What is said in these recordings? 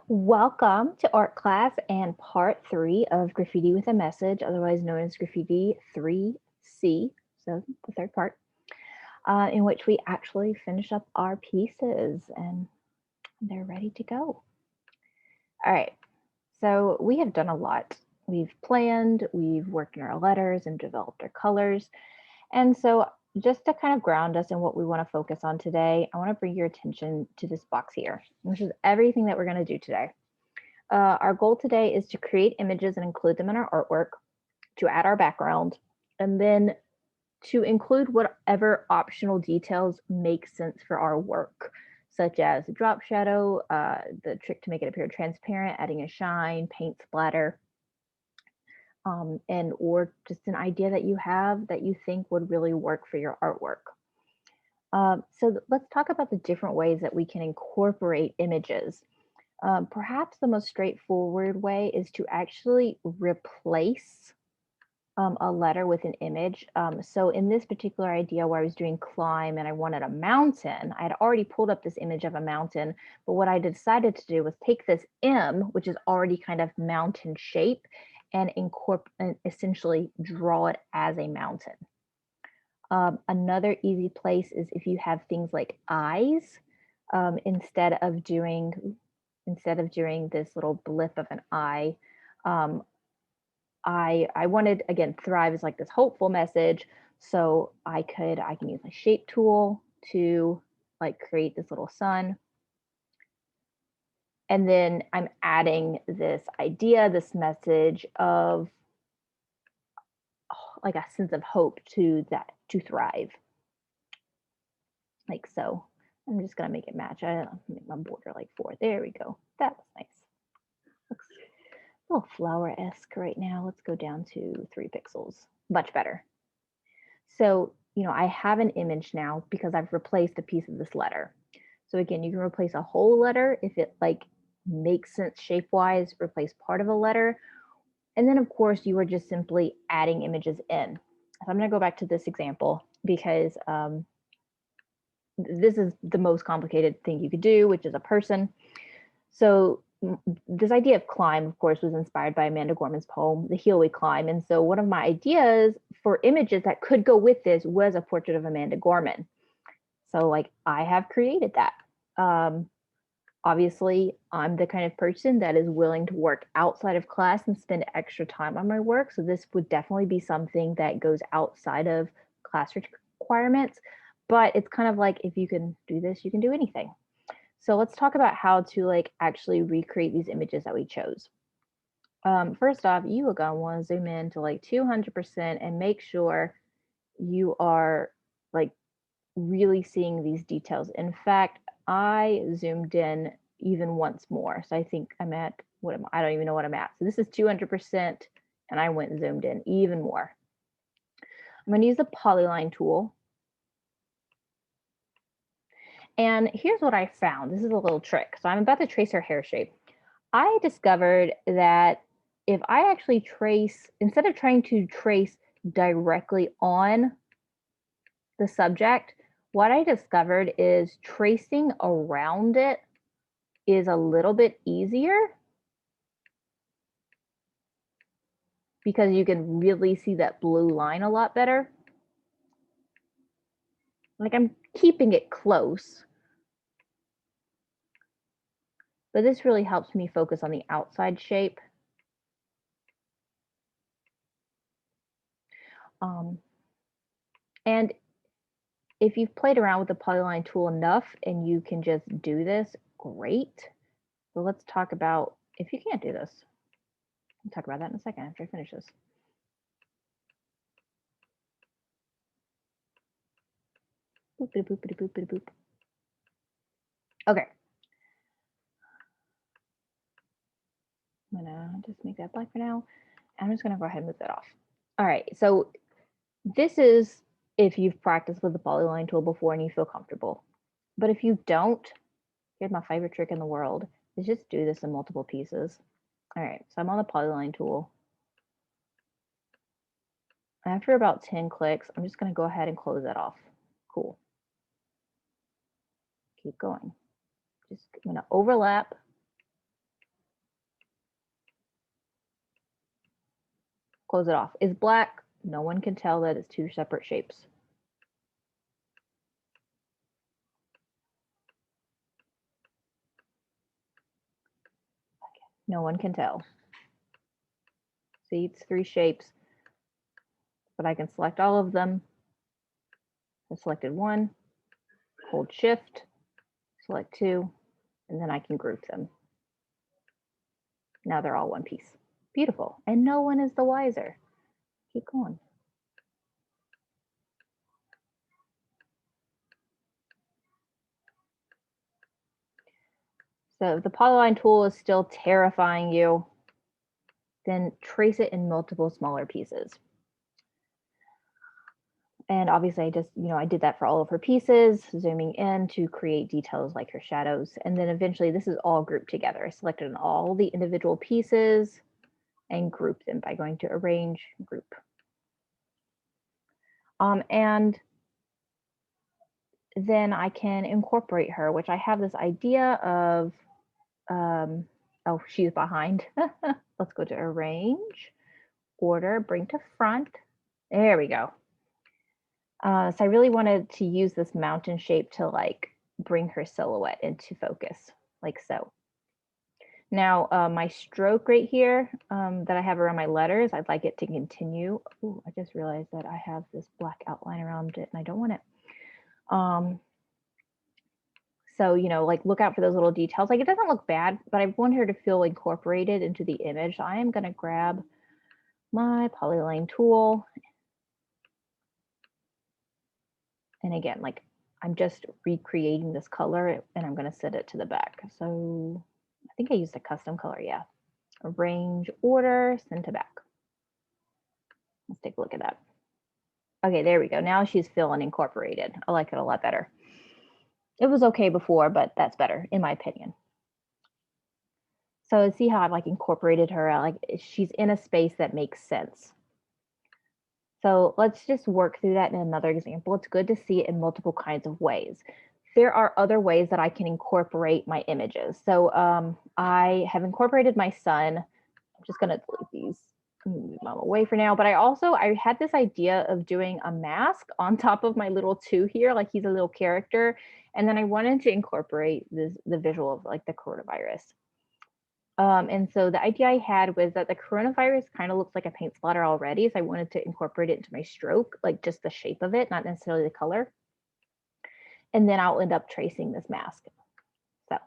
Welcome to art class and part 3 of Graffiti with a Message, otherwise known as Graffiti 3C, so the third part, in which we actually finish up our pieces and they're ready to go. All right, so we have done a lot. We've planned, we've worked in our letters and developed our colors. And so just to kind of ground us in what we want to focus on today, I want to bring your attention to this box here, which is everything that we're going to do today. Our goal today is to create images and include them in our artwork, to add our background, and then to include whatever optional details make sense for our work, such as drop shadow, the trick to make it appear transparent, adding a shine, paint splatter, and or just an idea that you have that you think would really work for your artwork. So let's talk about the different ways that we can incorporate images. Perhaps the most straightforward way is to actually replace a letter with an image. So in this particular idea where I was doing climb and I wanted a mountain, I had already pulled up this image of a mountain, but what I decided to do was take this M, which is already kind of mountain shape, and essentially draw it as a mountain. Another easy place is if you have things like eyes, instead of doing this little blip of an eye, I wanted, again, thrive is like this hopeful message. So I can use my shape tool to like create this little sun. And then I'm adding this idea, this message of like a sense of hope to to thrive. Like so. I'm just gonna make it match. I make my border like 4. There we go. That was nice. Looks a little flower-esque right now. Let's go down to 3 pixels. Much better. So, I have an image now because I've replaced a piece of this letter. So again, you can replace a whole letter if it like makes sense shape-wise, replace part of a letter. And then of course you are just simply adding images in. So I'm gonna go back to this example because this is the most complicated thing you could do, which is a person. So this idea of climb, of course, was inspired by Amanda Gorman's poem, The Hill We Climb. And so one of my ideas for images that could go with this was a portrait of Amanda Gorman. So like I have created that. Obviously, I'm the kind of person that is willing to work outside of class and spend extra time on my work. So this would definitely be something that goes outside of class requirements. But it's kind of like if you can do this, you can do anything. So let's talk about how to like actually recreate these images that we chose. First off, you are gonna want to zoom in to like 200% and make sure you are like really seeing these details. In fact, I zoomed in even once more. So I think I'm at, I don't even know what I'm at. So this is 200% and I went and zoomed in even more. I'm gonna use the polyline tool. And here's what I found. This is a little trick. So I'm about to trace her hair shape. I discovered that if I actually trace, instead of trying to trace directly on the subject, what I discovered is tracing around it is a little bit easier because you can really see that blue line a lot better. Like I'm keeping it close, but this really helps me focus on the outside shape. And if you've played around with the polyline tool enough and you can just do this, great. So let's talk about if you can't do this. We'll talk about that in a second after I finish this. Boopity boopity boopity boop. Okay. I'm gonna just make that black for now. I'm just gonna go ahead and move that off. All right, so this is if you've practiced with the polyline tool before and you feel comfortable. But if you don't, here's my favorite trick in the world, is just do this in multiple pieces. All right, so I'm on the polyline tool. After about 10 clicks, I'm just gonna go ahead and close that off. Cool. Keep going. Just I'm gonna overlap close it off. Is black. No one can tell that it's two separate shapes. No one can tell. See, it's three shapes, but I can select all of them. I selected one, hold shift, select two, and then I can group them. Now they're all one piece. Beautiful. And no one is the wiser. Keep going. So if the polyline tool is still terrifying you, then trace it in multiple smaller pieces. And obviously I did that for all of her pieces, zooming in to create details like her shadows. And then eventually this is all grouped together. I selected all the individual pieces and grouped them by going to arrange, group. And then I can incorporate her, which I have this idea of, oh, she's behind. Let's go to arrange, order, bring to front. There we go. So I really wanted to use this mountain shape to like bring her silhouette into focus, like so. Now my stroke right here that I have around my letters, I'd like it to continue. Ooh, I just realized that I have this black outline around it and I don't want it. So, like look out for those little details. Like it doesn't look bad, but I want her to feel incorporated into the image. So I am going to grab my polyline tool. And again, like I'm just recreating this color and I'm going to set it to the back. So I think I used a custom color. Yeah. Arrange, order, send to back. Let's take a look at that. Okay, there we go. Now she's feeling incorporated. I like it a lot better. It was okay before, but that's better in my opinion. So see how I've like incorporated her, like she's in a space that makes sense. So let's just work through that in another example. It's good to see it in multiple kinds of ways. There are other ways that I can incorporate my images. So I have incorporated my son. I'm just gonna delete these, move them away for now. But I had this idea of doing a mask on top of my little two here, like he's a little character. And then I wanted to incorporate the visual of like the coronavirus. And so the idea I had was that the coronavirus kind of looks like a paint splatter already. So I wanted to incorporate it into my stroke, like just the shape of it, not necessarily the color. And then I'll end up tracing this mask. So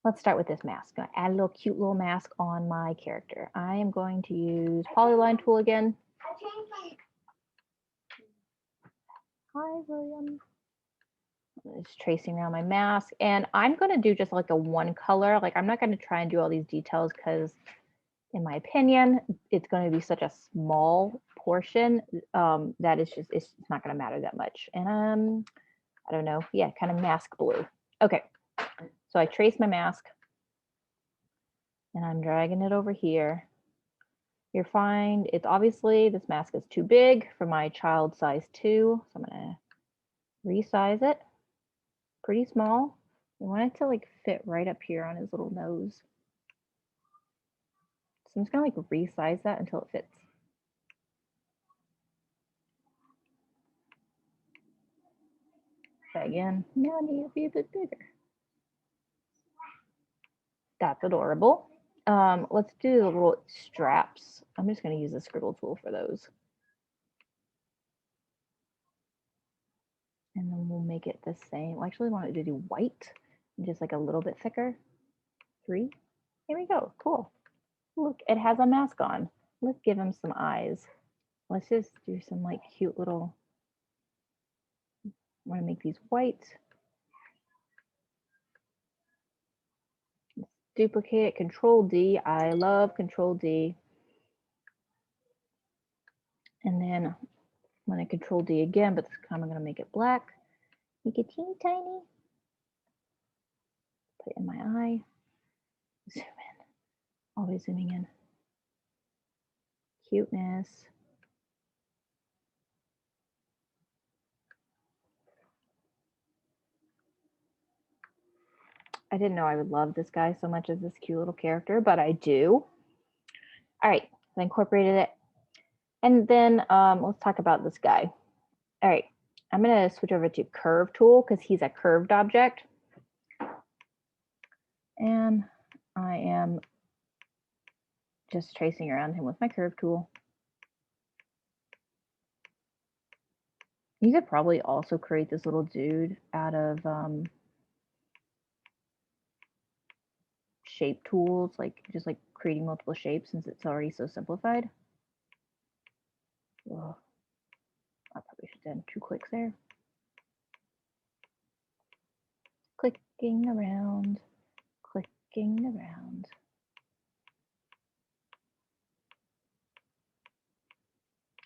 let's start with this mask. I'm gonna add a little cute little mask on my character. I am going to use polyline tool again. Hi, William. Just tracing around my mask, and I'm going to do just like a one color. Like I'm not going to try and do all these details because in my opinion it's going to be such a small portion that it's not going to matter that much. And I don't know, yeah, kind of mask blue. Okay, so I trace my mask and I'm dragging it over here. You'll find it's obviously this mask is too big for my child size 2, so I'm going to resize it. Pretty small. I want it to like fit right up here on his little nose. So I'm just gonna like resize that until it fits. Try again. Now I need to be a bit bigger. That's adorable. Let's do the little straps. I'm just gonna use the scribble tool for those. And then we'll make it the same. I actually wanted to do white, just like a little bit thicker. 3. Here we go. Cool. Look, it has a mask on. Let's give him some eyes. Let's just do some like cute little, I want to make these white. Let's duplicate it, Control D. I love Control D. And then I'm going to Control D again, but this time I'm going to make it black. Make it teeny tiny. Put it in my eye. Zoom in. Always zooming in. Cuteness. I didn't know I would love this guy so much as this cute little character, but I do. All right, I incorporated it. And then let's talk about this guy. All right, I'm gonna switch over to curve tool because he's a curved object. And I am just tracing around him with my curve tool. You could probably also create this little dude out of shape tools, like just like creating multiple shapes since it's already so simplified. Ugh. I probably should have done 2 clicks there. Clicking around, clicking around.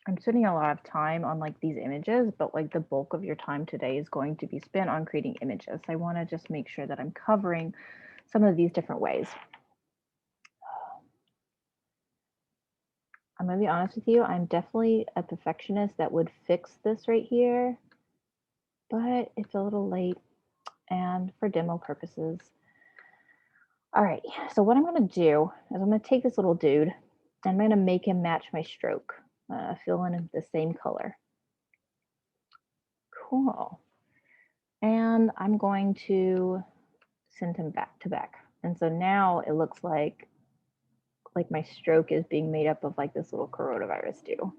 I'm spending a lot of time on like these images, but like the bulk of your time today is going to be spent on creating images. I want to just make sure that I'm covering some of these different ways. I'm gonna be honest with you, I'm definitely a perfectionist that would fix this right here, but it's a little late and for demo purposes. All right, so what I'm gonna do is I'm gonna take this little dude and I'm gonna make him match my stroke, fill in the same color. Cool. And I'm going to send him back to back. And so now it looks like my stroke is being made up of like this little coronavirus do.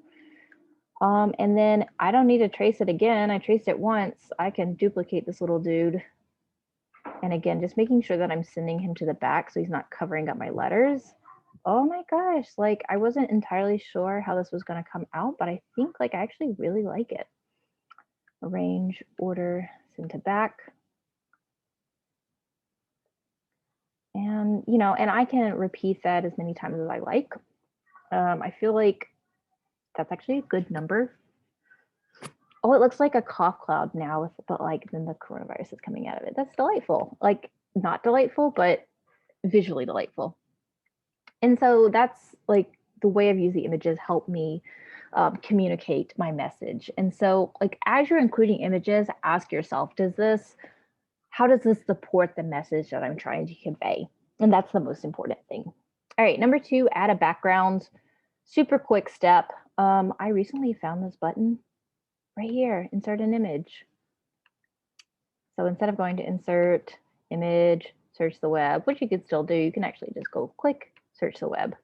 And then I don't need to trace it again. I traced it once. I can duplicate this little dude. And again, just making sure that I'm sending him to the back so he's not covering up my letters. Oh my gosh, like I wasn't entirely sure how this was going to come out, but I think like I actually really like it. Arrange, order, send to back. And, you know, and I can repeat that as many times as I like. I feel like that's actually a good number. Oh, it looks like a cough cloud now, but like then the coronavirus is coming out of it. That's delightful. Like not delightful, but visually delightful. And so that's like the way I've used the images help me communicate my message. And so like as you're including images, ask yourself, how does this support the message that I'm trying to convey? And that's the most important thing. All right, number 2, add a background. Super quick step. I recently found this button right here, insert an image. So instead of going to insert image, search the web, which you could still do, you can actually just go click, search the web.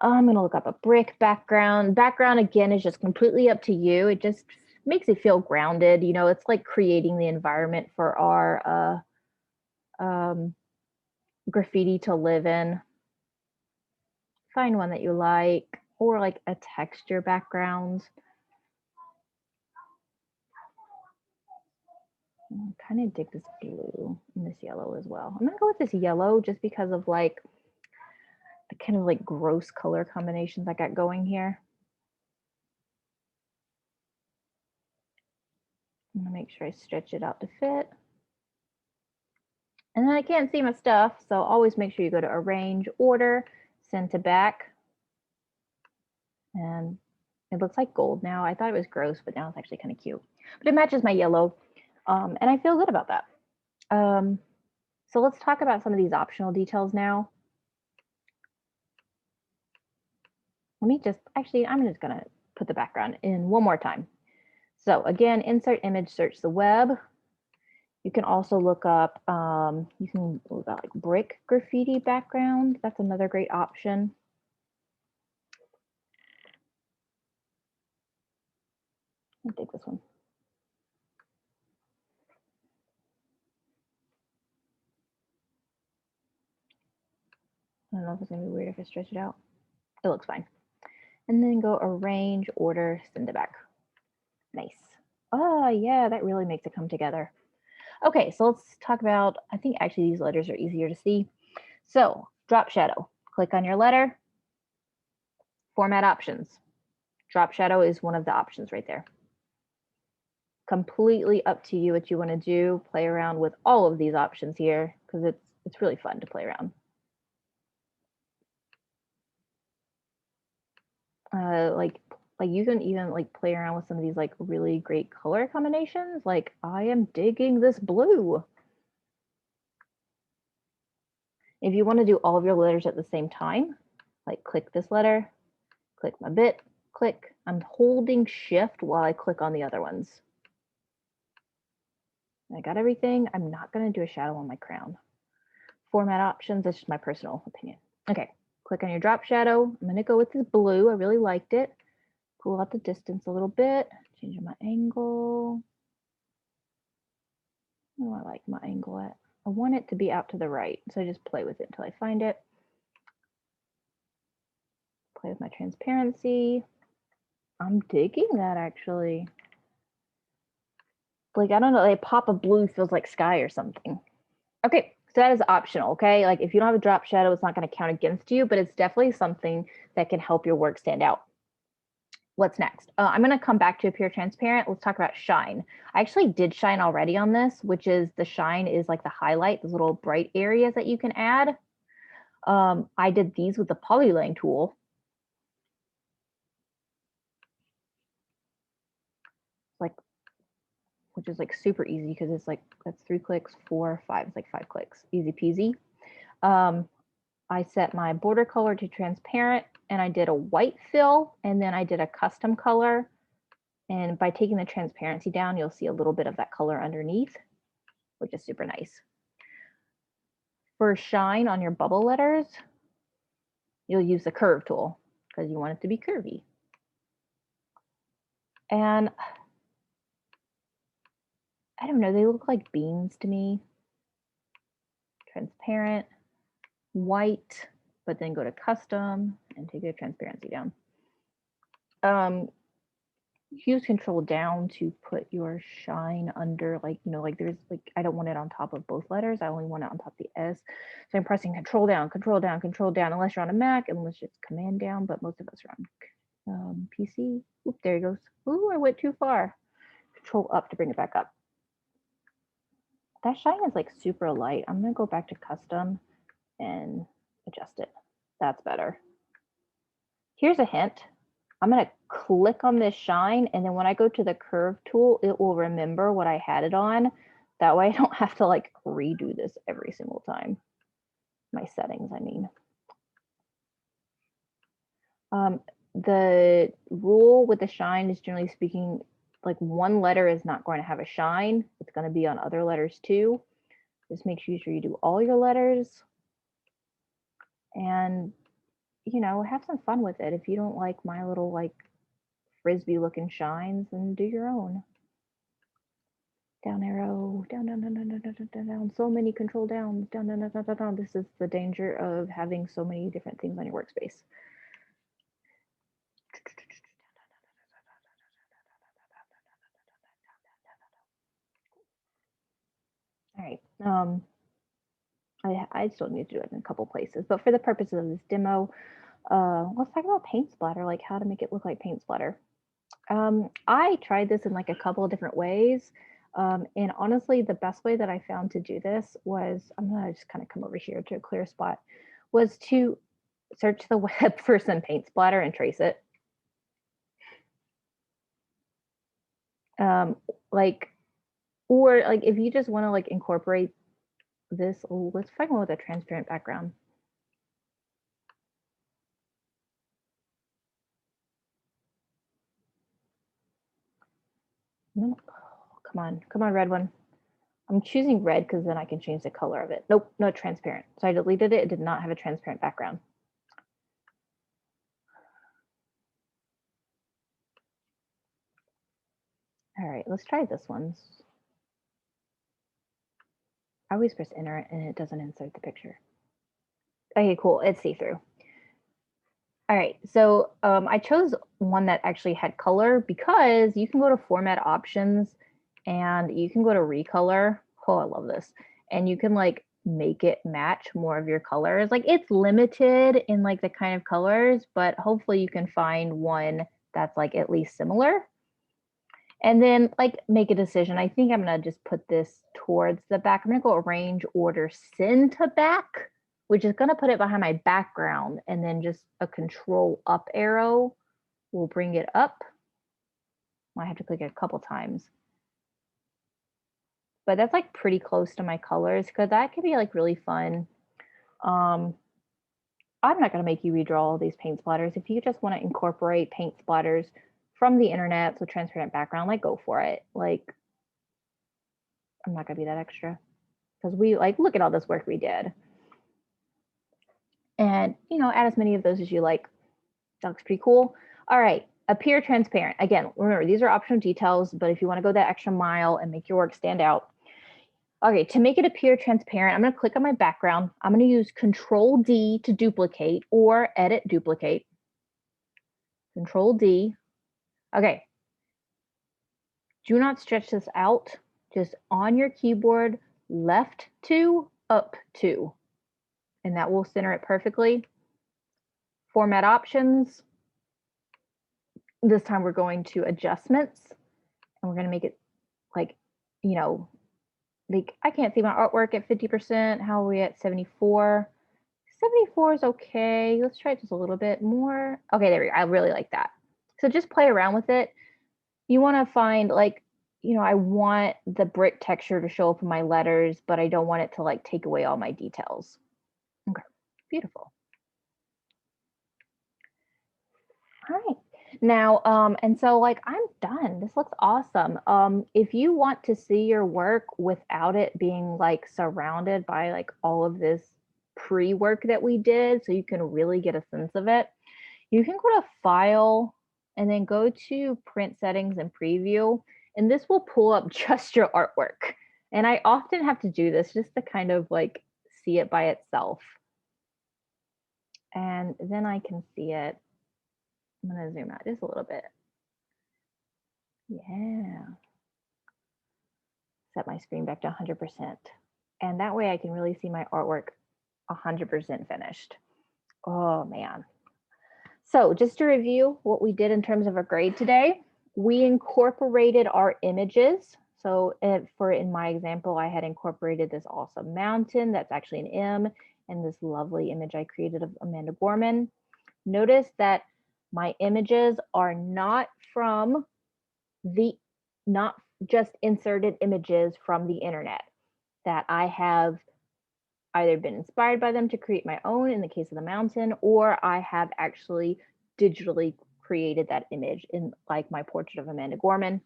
I'm gonna look up a brick background. Background again is just completely up to you. It just makes it feel grounded. You know, it's like creating the environment for our graffiti to live in. Find one that you like, or like a texture background. I kind of dig this blue and this yellow as well. I'm gonna go with this yellow just because of like the kind of like gross color combinations I got going here. I'm gonna make sure I stretch it out to fit. And then I can't see my stuff, so always make sure you go to arrange, order, send to back. And it looks like gold now. I thought it was gross, but now it's actually kind of cute. But it matches my yellow, and I feel good about that. So let's talk about some of these optional details now. Let me just, actually, I'm just gonna put the background in one more time. So again, insert image, search the web. You can also look up, you can look at like brick graffiti background. That's another great option. I'll take this one. I don't know if it's gonna be weird if I stretch it out. It looks fine. And then go arrange, order, send it back. Nice. Oh yeah, that really makes it come together. Okay, so let's talk about, I think actually these letters are easier to see. So drop shadow, click on your letter, format options. Drop shadow is one of the options right there. Completely up to you what you want to do. Play around with all of these options here because it's really fun to play around. Like you can even like play around with some of these like really great color combinations. Like I am digging this blue. If you want to do all of your letters at the same time, like click this letter, click my bit, click. I'm holding shift while I click on the other ones. I got everything. I'm not going to do a shadow on my crown. Format options, that's just my personal opinion. Okay, click on your drop shadow. I'm going to go with this blue. I really liked it. Pull out the distance a little bit, change my angle. Where do I like my angle at? I want it to be out to the right, so I just play with it until I find it. Play with my transparency. I'm digging that actually. Like, I don't know, a pop of blue feels like sky or something. Okay, so that is optional, okay? Like if you don't have a drop shadow, it's not going to count against you, but it's definitely something that can help your work stand out. What's next? I'm going to come back to appear transparent. Let's talk about shine. I actually did shine already on this, which is the shine is like the highlight, those little bright areas that you can add. I did these with the polyline tool. Like, which is like super easy because it's like, that's 3 clicks, 4, 5, it's like 5 clicks, easy peasy. I set my border color to transparent and I did a white fill and then I did a custom color. And by taking the transparency down, you'll see a little bit of that color underneath, which is super nice. For shine on your bubble letters, you'll use the curve tool because you want it to be curvy. And I don't know, they look like beans to me. Transparent, white, but then go to custom and take the transparency down. Use control down to put your shine under, like, you know, like there's like, I don't want it on top of both letters. I only want it on top of the S. So I'm pressing control down, control down, control down, unless you're on a Mac, unless it's command down, but most of us are on PC. Oop, there he goes. Ooh, I went too far. Control up to bring it back up. That shine is like super light. I'm gonna go back to custom and adjust it. That's better. Here's a hint. I'm going to click on this shine, and then when I go to the curve tool, it will remember what I had it on. That way I don't have to like redo this every single time. My settings, I mean. The rule with the shine is, generally speaking, like one letter is not going to have a shine. It's going to be on other letters too. Just make sure you do all your letters and, you know, have some fun with it. If you don't like my little like frisbee looking shines, then do your own. Down arrow, down, down, down, down, down, down, down, down. So many control downs, down, down, down, down, down, down. This is the danger of having so many different things on your workspace. All right. I still need to do it in a couple places, but for the purposes of this demo, let's talk about paint splatter, like how to make it look like paint splatter. I tried this in like a couple of different ways. And honestly, the best way that I found to do this was, I'm gonna just kind of come over here to a clear spot, was to search the web for some paint splatter and trace it. Like, or like if you just want to like incorporate this, oh, let's find one with a transparent background. No, come on, red one. I'm choosing red because then I can change the color of it. Nope, no transparent. So I deleted it. It did not have a transparent background. All right, let's try this one. I always press enter and it doesn't insert the picture. Okay, cool. It's see-through. All right, so I chose one that actually had color because you can go to format options and you can go to recolor. Oh, I love this. And you can like make it match more of your colors. Like it's limited in like the kind of colors, but hopefully you can find one that's like at least similar. And then like make a decision. I think I'm gonna just put this towards the back. I'm gonna go arrange, order, send to back, which is gonna put it behind my background, and then just a control up arrow will bring it up. I have to click it a couple times. But that's like pretty close to my colors because that could be like really fun. I'm not going to make you redraw all these paint splatters. If you just want to incorporate paint splatters from the internet, so transparent background, like go for it. Like, I'm not going to be that extra because we like, look at all this work we did. And, you know, add as many of those as you like. That looks pretty cool. All right, appear transparent. Again, remember, these are optional details, but if you want to go that extra mile and make your work stand out. Okay, to make it appear transparent, I'm going to click on my background. I'm going to use Control D to duplicate or edit duplicate. Control D. Okay. Do not stretch this out. Just on your keyboard, left 2, up 2. And that will center it perfectly. Format options. This time we're going to adjustments. And we're going to make it like, you know, like I can't see my artwork at 50%. How are we at 74? 74 is okay. Let's try it just a little bit more. Okay, there we go. I really like that. So just play around with it. You want to find like, you know, I want the brick texture to show up in my letters, but I don't want it to like take away all my details. Okay, beautiful. All right. Now, and so like I'm done. This looks awesome. If you want to see your work without it being like surrounded by like all of this pre-work that we did, so you can really get a sense of it, you can go to File and then go to Print Settings and Preview, and this will pull up just your artwork. And I often have to do this just to kind of like see it by itself. And then I can see it. I'm going to zoom out just a little bit. Yeah. Set my screen back to 100%. And that way I can really see my artwork 100% finished. Oh, man. So just to review what we did in terms of a grade today, we incorporated our images. So in my example, I had incorporated this awesome mountain that's actually an M and this lovely image I created of Amanda Gorman. Notice that my images are not just inserted images from the internet, that I have either been inspired by them to create my own in the case of the mountain, or I have actually digitally created that image in like my portrait of Amanda Gorman.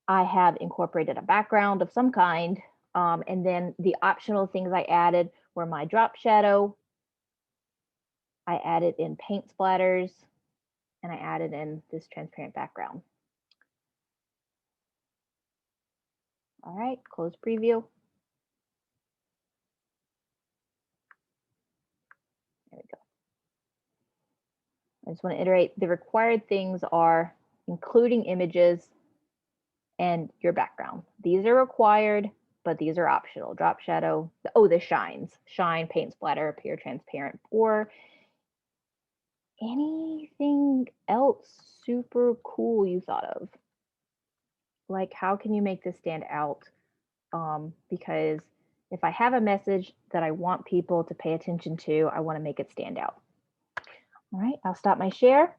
I have incorporated a background of some kind. And then the optional things I added were my drop shadow. I added in paint splatters, and I added in this transparent background. All right, close preview. There we go. I just want to iterate. The required things are including images and your background. These are required, but these are optional. Drop shadow. Oh, the shines. Shine, paint splatter, appear transparent, or anything else super cool you thought of. Like, how can you make this stand out? Because if I have a message that I want people to pay attention to, I want to make it stand out. All right, I'll stop my share.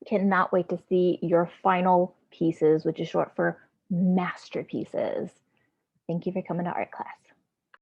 Cannot wait to see your final pieces, which is short for masterpieces. Thank you for coming to art class.